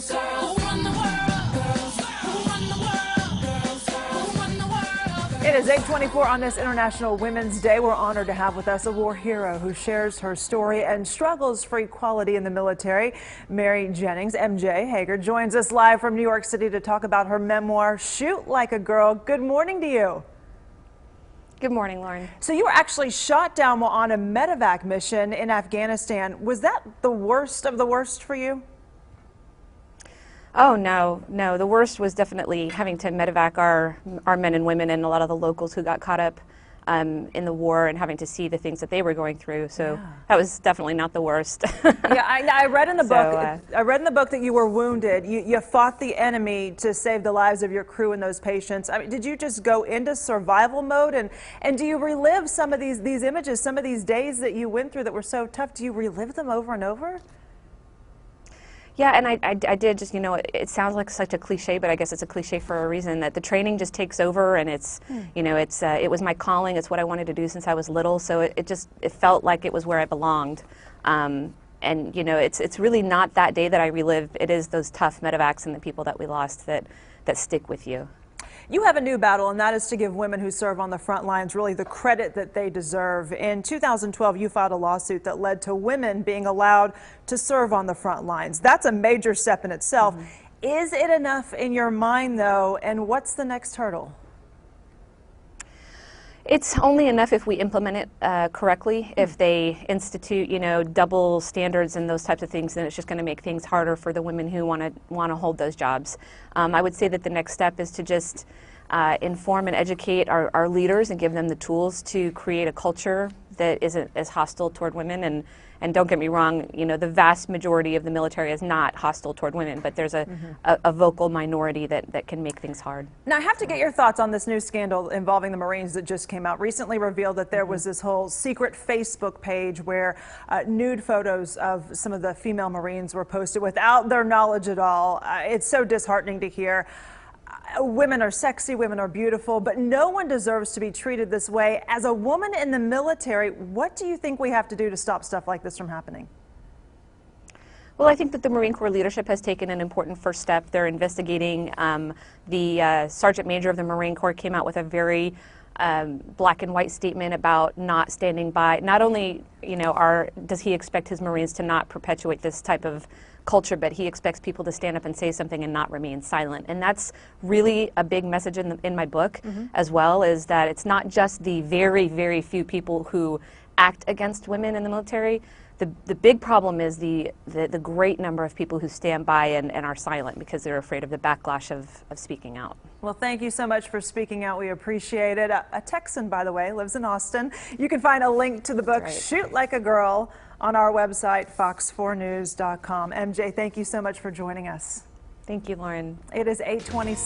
girls, who run the world, girls, who run the world, girls, who run the world. It is 8:24 on this International Women's Day. We're honored to have with us a war hero who shares her story and struggles for equality in the military. Mary Jennings, MJ Hager, joins us live from New York City to talk about her memoir, Shoot Like a Girl. Good morning to you. Good morning, Lauren. So you were actually shot down while on a medevac mission in Afghanistan. Was that the worst of the worst for you? Oh, no. The worst was definitely having to medevac our men and women and a lot of the locals who got caught up in the war and having to see the things that they were going through. So that was definitely not the worst. Yeah, I read in the book. I read in the book that you were wounded. You fought the enemy to save the lives of your crew and those patients. I mean, did you just go into survival mode? And do you relive some of these images, some of these days that you went through that were so tough? Do you relive them over and over? Yeah, and I did just, it sounds like such a cliche, but I guess it's a cliche for a reason, that the training just takes over, and it's, it was my calling. It's what I wanted to do since I was little, so it felt like it was where I belonged. And, it's really not that day that I relive. It is those tough medevacs and the people that we lost that stick with you. You have a new battle, and that is to give women who serve on the front lines really the credit that they deserve. In 2012, you filed a lawsuit that led to women being allowed to serve on the front lines. That's a major step in itself. Is it enough in your mind, though, and what's the next hurdle? It's only enough if we implement it correctly. If they institute, double standards and those types of things, then it's just going to make things harder for the women who want to hold those jobs. I would say that the next step is to just inform and educate our leaders and give them the tools to create a culture that isn't as hostile toward women. And don't get me wrong, the vast majority of the military is not hostile toward women, but there's a vocal minority that can make things hard. Now, I have to get your thoughts on this new scandal involving the Marines that just came out. Recently revealed that there was this whole secret Facebook page where nude photos of some of the female Marines were posted without their knowledge at all. It's so disheartening to hear. Women are sexy, women are beautiful, but no one deserves to be treated this way. As a woman in the military, what do you think we have to do to stop stuff like this from happening? Well, I think that the Marine Corps leadership has taken an important first step. They're investigating. The Sergeant Major of the Marine Corps came out with a very black and white statement about not standing by. Not only, does he expect his Marines to not perpetuate this type of culture, but he expects people to stand up and say something and not remain silent. And that's really a big message in my book as well, is that it's not just the very, very few people who act against women in the military. The big problem is the great number of people who stand by and are silent because they're afraid of the backlash of speaking out. Well, thank you so much for speaking out. We appreciate it. A Texan, by the way, lives in Austin. You can find a link to the book, Shoot Like a Girl, on our website, fox4news.com. MJ, thank you so much for joining us. Thank you, Lauren. It is 8:26.